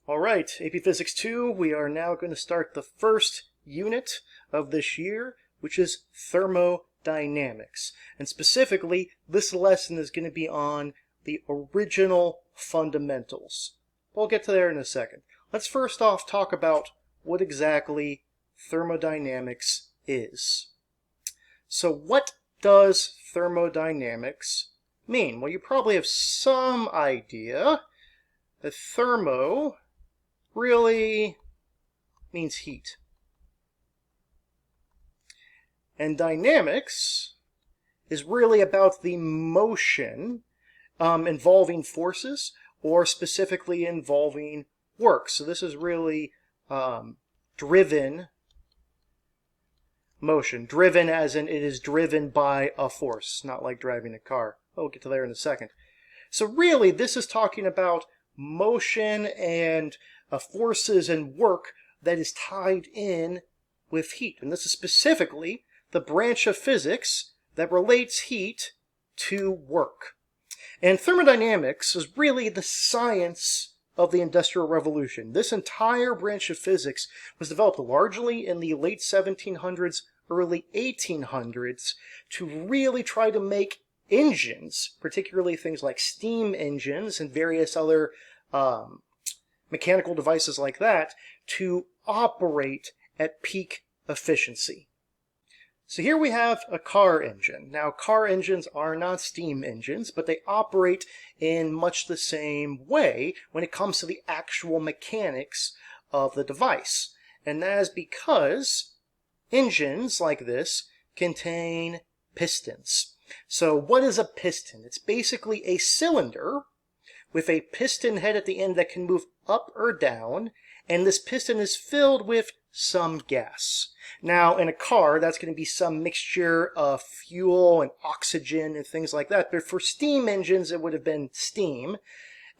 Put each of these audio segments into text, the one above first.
All right, AP Physics 2, we are now going to start the first unit of this year, which is thermodynamics. And specifically, this lesson is going to be on the original fundamentals. We'll get to there in a second. Let's first off talk about what exactly thermodynamics is. So what does thermodynamics mean? Well, you probably have some idea that thermo really means heat. And dynamics is really about the motion involving forces, or specifically involving work. So this is really driven motion. Driven as in it is driven by a force, not like driving a car. We'll get to there in a second. So really, this is talking about motion and forces and work that is tied in with heat. And this is specifically the branch of physics that relates heat to work. And thermodynamics is really the science of the Industrial Revolution. This entire branch of physics was developed largely in the late 1700s, early 1800s, to really try to make engines, particularly things like steam engines and various other mechanical devices like that, to operate at peak efficiency. So here we have a car engine. Now, car engines are not steam engines, but they operate in much the same way when it comes to the actual mechanics of the device. And that is because engines like this contain pistons. So what is a piston? It's basically a cylinder with a piston head at the end that can move up or down, and this piston is filled with some gas. Now, in a car, that's going to be some mixture of fuel and oxygen and things like that, but for steam engines, it would have been steam.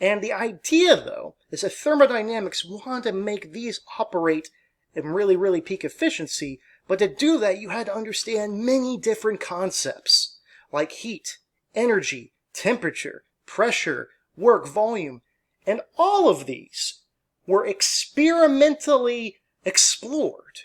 And the idea, though, is that thermodynamics wanted to make these operate in really peak efficiency, but to do that, you had to understand many different concepts, like heat, energy, temperature, pressure, work, volume, and all of these were experimentally explored,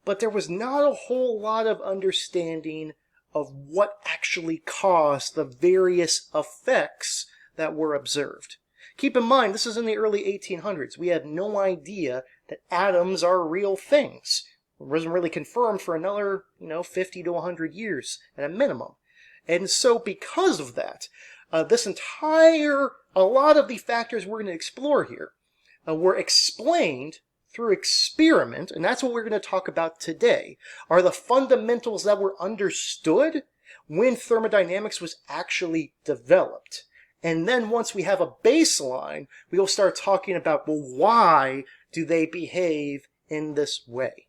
but there was not a whole lot of understanding of what actually caused the various effects that were observed. Keep in mind, this is in the early 1800s. We had no idea that atoms are real things. It wasn't really confirmed for another, 50 to 100 years at a minimum. And so because of that, a lot of the factors we're going to explore here were explained through experiment, and that's what we're going to talk about today, are the fundamentals that were understood when thermodynamics was actually developed. And then once we have a baseline, we'll start talking about, well, why do they behave in this way?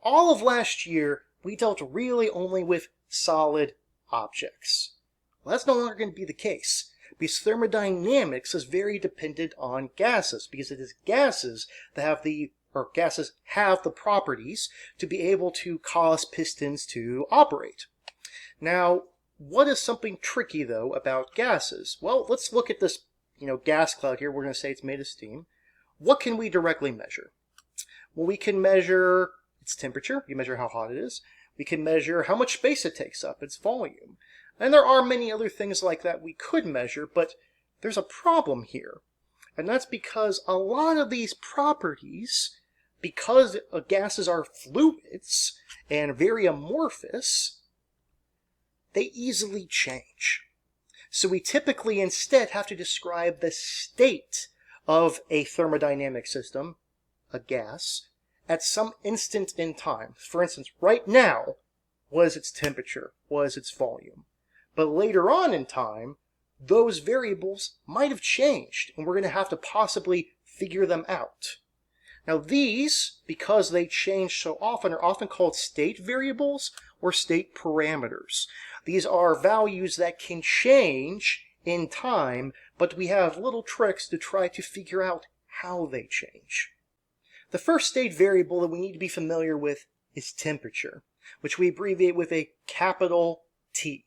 All of last year, we dealt really only with solid objects. Well, that's no longer going to be the case, because thermodynamics is very dependent on gases, because it is gases that have the properties to be able to cause pistons to operate. Now, what is something tricky, though, about gases? Well, let's look at this, gas cloud here. We're going to say it's made of steam. What can we directly measure? Well, we can measure its temperature. We measure how hot it is. We can measure how much space it takes up, its volume. And there are many other things like that we could measure, but there's a problem here. And that's because a lot of these properties, because gases are fluids and very amorphous, they easily change. So we typically instead have to describe the state of a thermodynamic system, a gas, at some instant in time. For instance, right now, what is its temperature? What is its volume? But later on in time, those variables might have changed, and we're going to have to possibly figure them out. Now these, because they change so often, are often called state variables or state parameters. These are values that can change in time, but we have little tricks to try to figure out how they change. The first state variable that we need to be familiar with is temperature, which we abbreviate with a capital T.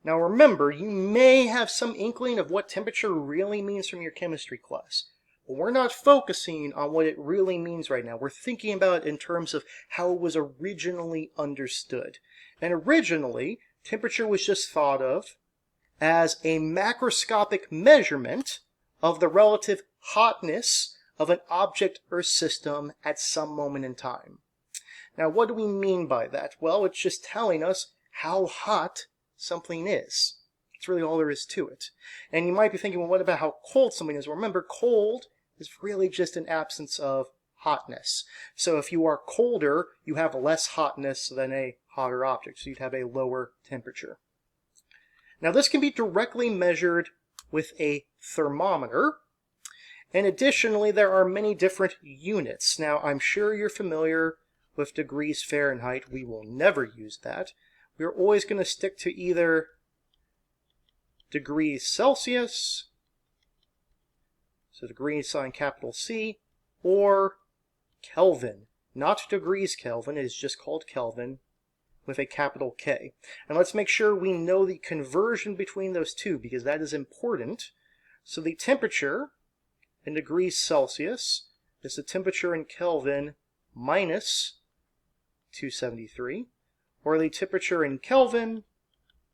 Now remember, you may have some inkling of what temperature really means from your chemistry class. But we're not focusing on what it really means right now. We're thinking about it in terms of how it was originally understood. And originally, temperature was just thought of as a macroscopic measurement of the relative hotness of an object or system at some moment in time. Now, what do we mean by that? Well, it's just telling us how hot something is. That's really all there is to it. And you might be thinking, well, what about how cold something is? Well, remember, cold is really just an absence of hotness. So if you are colder, you have less hotness than a hotter object, so you'd have a lower temperature. Now, this can be directly measured with a thermometer. And additionally, there are many different units. Now, I'm sure you're familiar with degrees Fahrenheit. We will never use that. We're always going to stick to either degrees Celsius, so degrees sign capital C, or Kelvin. Not degrees Kelvin, it is just called Kelvin with a capital K. And let's make sure we know the conversion between those two, because that is important. So the temperature in degrees Celsius is the temperature in Kelvin minus 273, or the temperature in Kelvin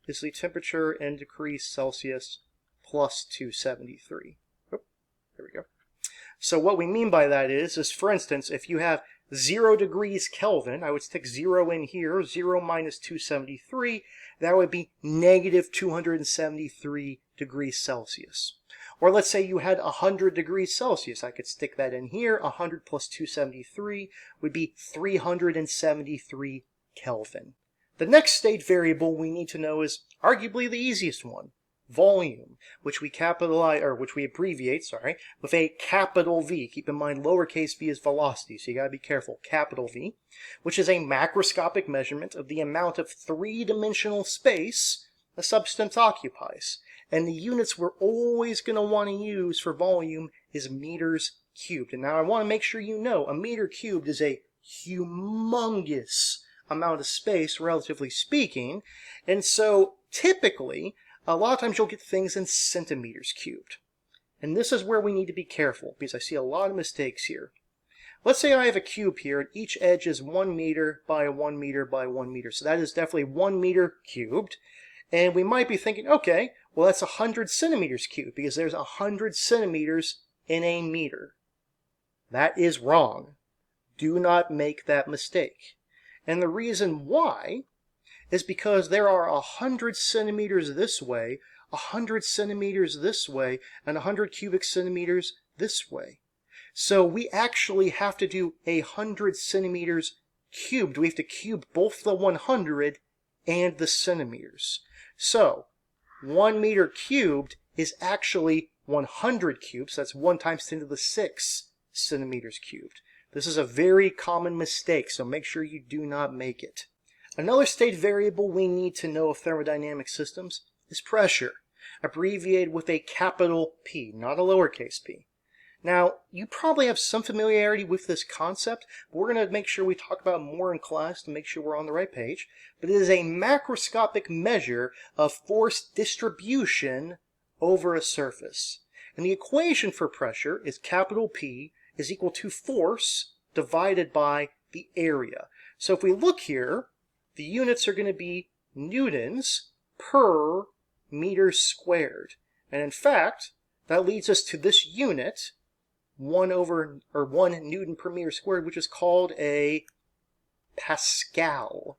is the temperature in degrees Celsius plus 273. Oh, there we go. So what we mean by that is for instance, if you have 0 degrees Kelvin, I would stick 0 in here, 0 minus 273, that would be negative 273 degrees Celsius. Or let's say you had 100 degrees Celsius, I could stick that in here, 100 plus 273 would be 373 Kelvin. The next state variable we need to know is arguably the easiest one, volume, which we abbreviate, with a capital V. Keep in mind, lowercase v is velocity, so you gotta be careful. Capital V, which is a macroscopic measurement of the amount of three-dimensional space a substance occupies. And the units we're always going to want to use for volume is meters cubed. And now I want to make sure you know, a meter cubed is a humongous amount of space, relatively speaking. And so typically, a lot of times you'll get things in centimeters cubed. And this is where we need to be careful, because I see a lot of mistakes here. Let's say I have a cube here, and each edge is 1 meter by 1 meter by 1 meter. So that is definitely 1 meter cubed. And we might be thinking, okay, well, that's 100 centimeters cubed, because there's 100 centimeters in a meter. That is wrong. Do not make that mistake. And the reason why is because there are 100 centimeters this way, 100 centimeters this way, and 100 cubic centimeters this way. So we actually have to do 100 centimeters cubed. We have to cube both the 100 and the centimeters. So 1 meter cubed is actually 100 cubes. That's 1 times 10 to the 6 centimeters cubed. This is a very common mistake, so make sure you do not make it. Another state variable we need to know of thermodynamic systems is pressure, abbreviated with a capital P, not a lowercase p. Now, you probably have some familiarity with this concept, but we're going to make sure we talk about more in class to make sure we're on the right page. But it is a macroscopic measure of force distribution over a surface. And the equation for pressure is capital P is equal to force divided by the area. So if we look here, the units are going to be newtons per meter squared. And in fact, that leads us to this unit, 1 Newton per meter squared, which is called a Pascal,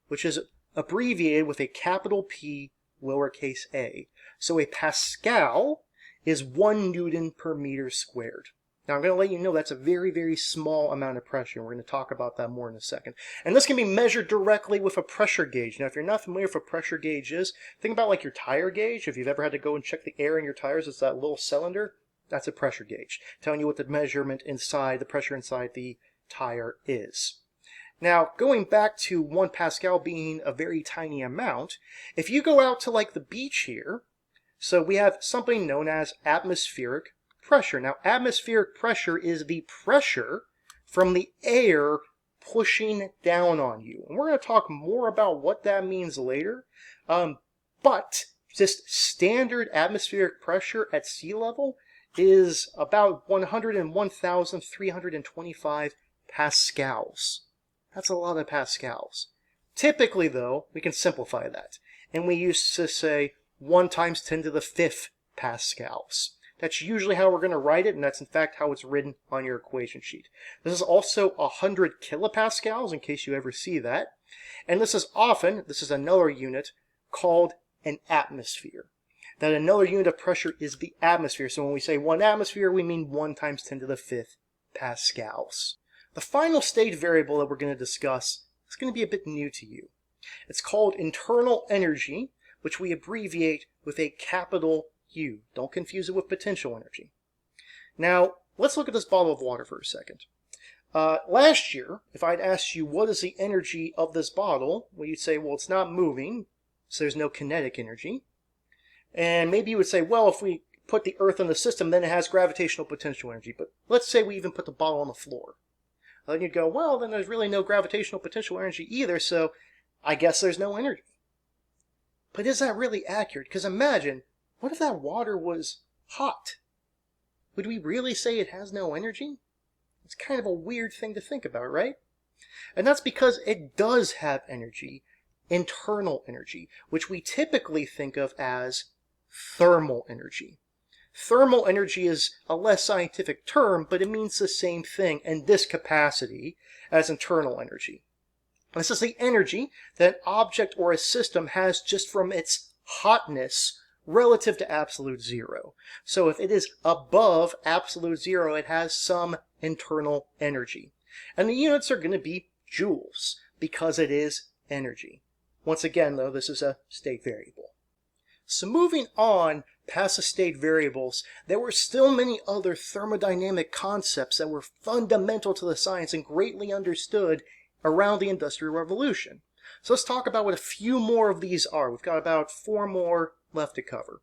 which is abbreviated with a capital P, lowercase a. So a Pascal is 1 Newton per meter squared. Now, I'm going to let you know that's a very, very small amount of pressure, and we're going to talk about that more in a second. And this can be measured directly with a pressure gauge. Now, if you're not familiar with what a pressure gauge is, think about like your tire gauge. If you've ever had to go and check the air in your tires, it's that little cylinder. That's a pressure gauge, telling you what the measurement inside, the pressure inside the tire is. Now, going back to 1 Pascal being a very tiny amount, if you go out to like the beach here, so we have something known as atmospheric pressure. Now, atmospheric pressure is the pressure from the air pushing down on you. And we're going to talk more about what that means later. But just standard atmospheric pressure at sea level is about 101,325 pascals. That's a lot of pascals. Typically, though, we can simplify that. And we used to say 1 times 10 to the 5th pascals. That's usually how we're going to write it, and that's in fact how it's written on your equation sheet. This is also 100 kilopascals, in case you ever see that. And this is another unit called an atmosphere. That another unit of pressure is the atmosphere. So when we say 1 atmosphere, we mean 1 times 10 to the 5th pascals. The final state variable that we're going to discuss is going to be a bit new to you. It's called internal energy, which we abbreviate with a capital U. Don't confuse it with potential energy. Now, let's look at this bottle of water for a second. Last year, if I'd asked you what is the energy of this bottle, well, you'd say, well, it's not moving, so there's no kinetic energy. And maybe you would say, well, if we put the Earth in the system, then it has gravitational potential energy. But let's say we even put the bottle on the floor. Then you'd go, well, then there's really no gravitational potential energy either, so I guess there's no energy. But is that really accurate? Because imagine, what if that water was hot? Would we really say it has no energy? It's kind of a weird thing to think about, right? And that's because it does have energy, internal energy, which we typically think of as thermal energy. Thermal energy is a less scientific term, but it means the same thing in this capacity as internal energy. This is the energy that an object or a system has just from its hotness relative to absolute zero. So if it is above absolute zero, it has some internal energy. And the units are going to be joules, because it is energy. Once again, though, this is a state variable. So moving on past the state variables, there were still many other thermodynamic concepts that were fundamental to the science and greatly understood around the Industrial Revolution. So let's talk about what a few more of these are. We've got about 4 more left to cover.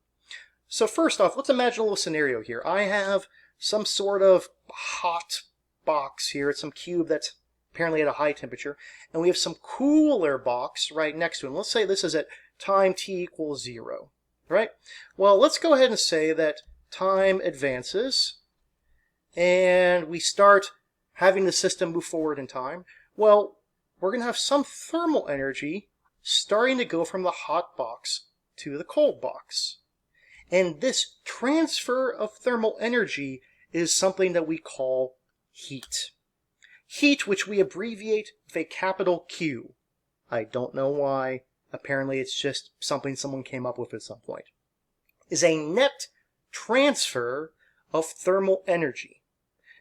So first off, let's imagine a little scenario here. I have some sort of hot box here. It's some cube that's apparently at a high temperature. And we have some cooler box right next to it. Let's say this is at time t equals 0. Right? Well, let's go ahead and say that time advances and we start having the system move forward in time. Well, we're going to have some thermal energy starting to go from the hot box to the cold box. And this transfer of thermal energy is something that we call heat. Heat, which we abbreviate with a capital Q. I don't know why. Apparently it's just something someone came up with at some point. Is a net transfer of thermal energy.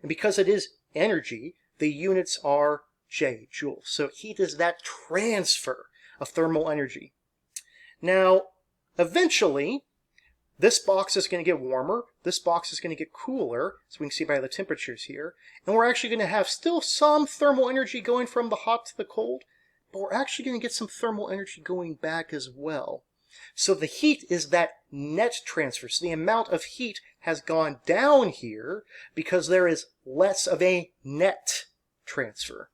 And because it is energy, the units are J, joules. So heat is that transfer of thermal energy. Now, eventually, this box is going to get warmer, this box is going to get cooler, as we can see by the temperatures here, and we're actually going to have still some thermal energy going from the hot to the cold, but we're actually going to get some thermal energy going back as well. So the heat is that net transfer. So the amount of heat has gone down here because there is less of a net transfer.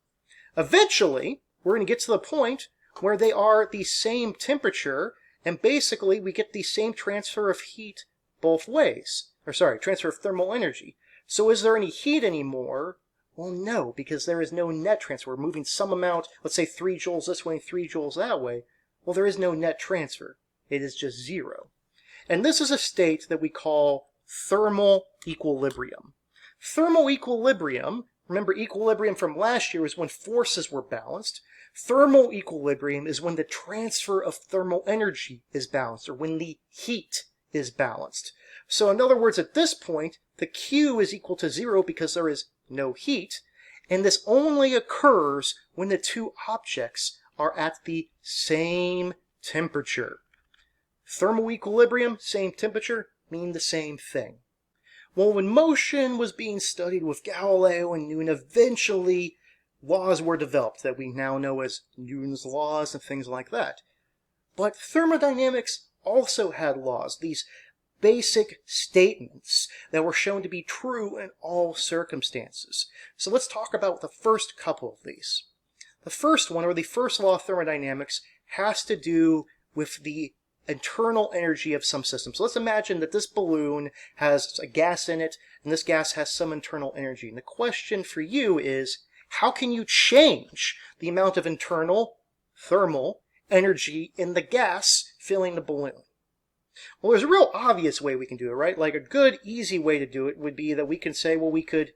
Eventually, we're going to get to the point where they are the same temperature, and basically we get the same transfer of heat both ways. Transfer of thermal energy. So is there any heat anymore? Well, no, because there is no net transfer. We're moving some amount, let's say 3 joules this way and 3 joules that way. Well, there is no net transfer. It is just 0. And this is a state that we call thermal equilibrium. Thermal equilibrium, remember equilibrium from last year was when forces were balanced. Thermal equilibrium is when the transfer of thermal energy is balanced, or when the heat is balanced. So in other words, at this point, the Q is equal to 0 because there is no heat, and this only occurs when the two objects are at the same temperature. Thermal equilibrium, same temperature, mean the same thing. Well, when motion was being studied with Galileo and Newton, eventually laws were developed that we now know as Newton's laws and things like that. But thermodynamics also had laws, these basic statements that were shown to be true in all circumstances. So let's talk about the first couple of these. The first one, or the first law of thermodynamics, has to do with the internal energy of some system. So let's imagine that this balloon has a gas in it, and this gas has some internal energy. And the question for you is, how can you change the amount of internal thermal energy in the gas filling the balloon? Well, there's a real obvious way we can do it, right? Like a good, easy way to do it would be that we can say, well, we could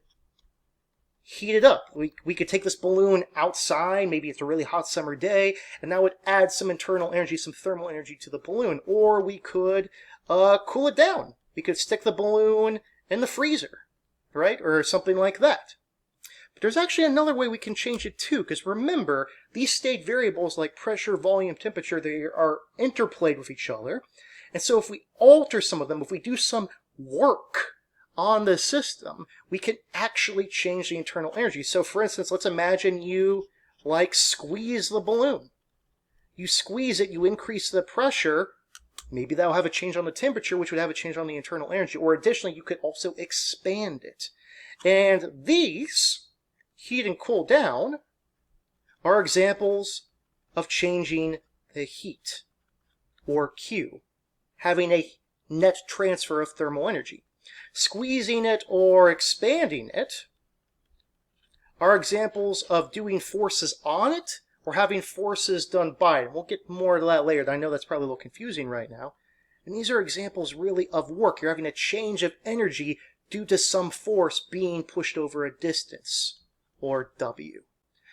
heat it up. We could take this balloon outside, maybe it's a really hot summer day, and that would add some internal energy, some thermal energy to the balloon. Or we could cool it down. We could stick the balloon in the freezer, right? Or something like that. But there's actually another way we can change it too, because remember, these state variables like pressure, volume, temperature, they are interplayed with each other. And so if we alter some of them, if we do some work on the system, we can actually change the internal energy. So for instance, let's imagine you squeeze the balloon. You squeeze it, you increase the pressure, maybe that'll have a change on the temperature, which would have a change on the internal energy. Or additionally, you could also expand it. And these, heat and cool down, are examples of changing the heat, or Q, having a net transfer of thermal energy. Squeezing it or expanding it are examples of doing forces on it or having forces done by it. We'll get more to that later. I know that's probably a little confusing right now. And these are examples really of work. You're having a change of energy due to some force being pushed over a distance, or W.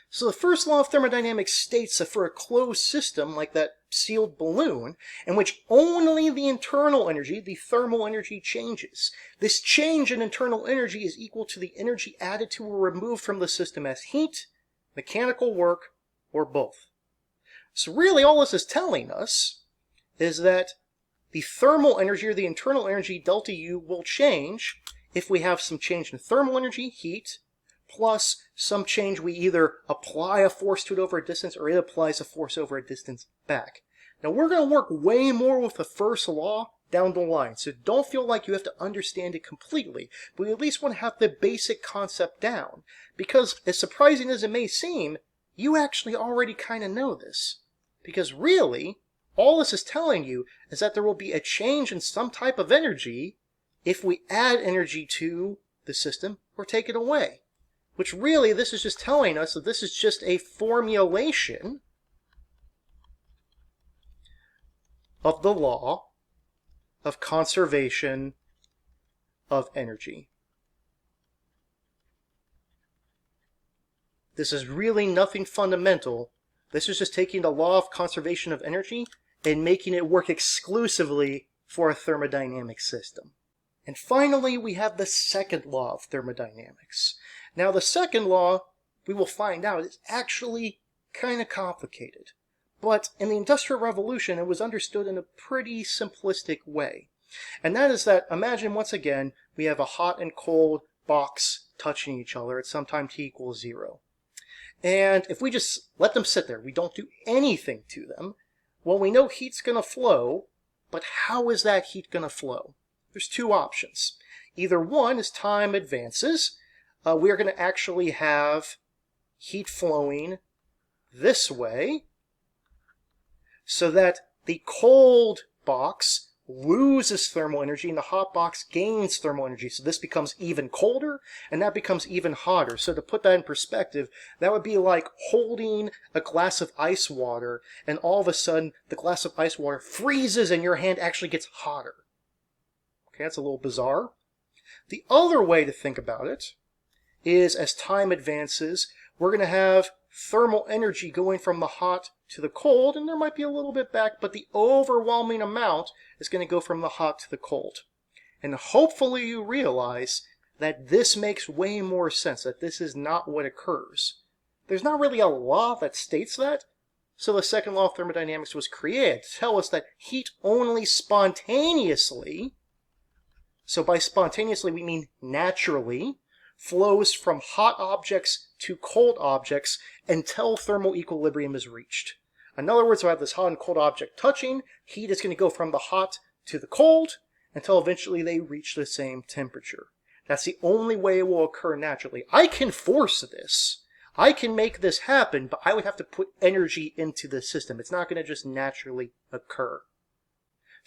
So the first law of thermodynamics states that for a closed system like that sealed balloon, in which only the internal energy, the thermal energy, changes, this change in internal energy is equal to the energy added to or removed from the system as heat, mechanical work, or both. So really all this is telling us is that the thermal energy or the internal energy delta U will change if we have some change in thermal energy, heat, plus some change, we either apply a force to it over a distance or it applies a force over a distance back. Now we're going to work way more with the first law down the line, so don't feel like you have to understand it completely, but you at least want to have the basic concept down, because as surprising as it may seem, you actually already kind of know this. Because really, all this is telling you is that there will be a change in some type of energy if we add energy to the system or take it away. Which really, this is just telling us that this is just a formulation of the law of conservation of energy. This is really nothing fundamental. This is just taking the law of conservation of energy and making it work exclusively for a thermodynamic system. And finally, we have the second law of thermodynamics. Now, the second law, we will find out, is actually kind of complicated. But in the Industrial Revolution, it was understood in a pretty simplistic way. And that is that, imagine once again, we have a hot and cold box touching each other at some time t equals 0. And if we just let them sit there, we don't do anything to them, well, we know heat's going to flow, but how is that heat going to flow? There's two options. Either one, as time advances, we are going to actually have heat flowing this way, so that the cold box loses thermal energy and the hot box gains thermal energy. So this becomes even colder and that becomes even hotter. So to put that in perspective, that would be like holding a glass of ice water and all of a sudden the glass of ice water freezes and your hand actually gets hotter. Okay, that's a little bizarre. The other way to think about it is as time advances, we're going to have thermal energy going from the hot to the cold, and there might be a little bit back, but the overwhelming amount is going to go from the hot to the cold. And hopefully you realize that this makes way more sense, that this is not what occurs. There's not really a law that states that, so the second law of thermodynamics was created to tell us that heat only spontaneously, so by spontaneously we mean naturally, flows from hot objects to cold objects until thermal equilibrium is reached. In other words, we have this hot and cold object touching, heat is going to go from the hot to the cold until eventually they reach the same temperature. That's the only way it will occur naturally. I can force this. I can make this happen, but I would have to put energy into the system. It's not going to just naturally occur.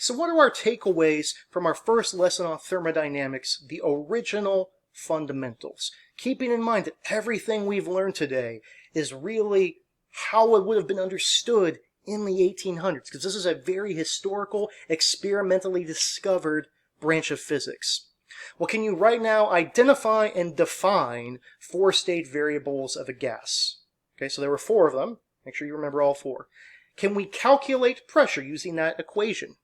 So what are our takeaways from our first lesson on thermodynamics, the original fundamentals? Keeping in mind that everything we've learned today is really how it would have been understood in the 1800s, because this is a very historical, experimentally discovered branch of physics. Well, can you right now identify and define four-state variables of a gas? Okay, so there were four of them. Make sure you remember all four. Can we calculate pressure using that equation?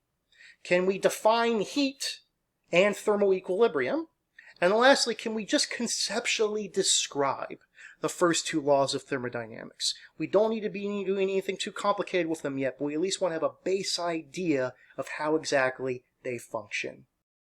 Can we define heat and thermal equilibrium? And lastly, can we just conceptually describe the first two laws of thermodynamics? We don't need to be doing anything too complicated with them yet, but we at least want to have a base idea of how exactly they function.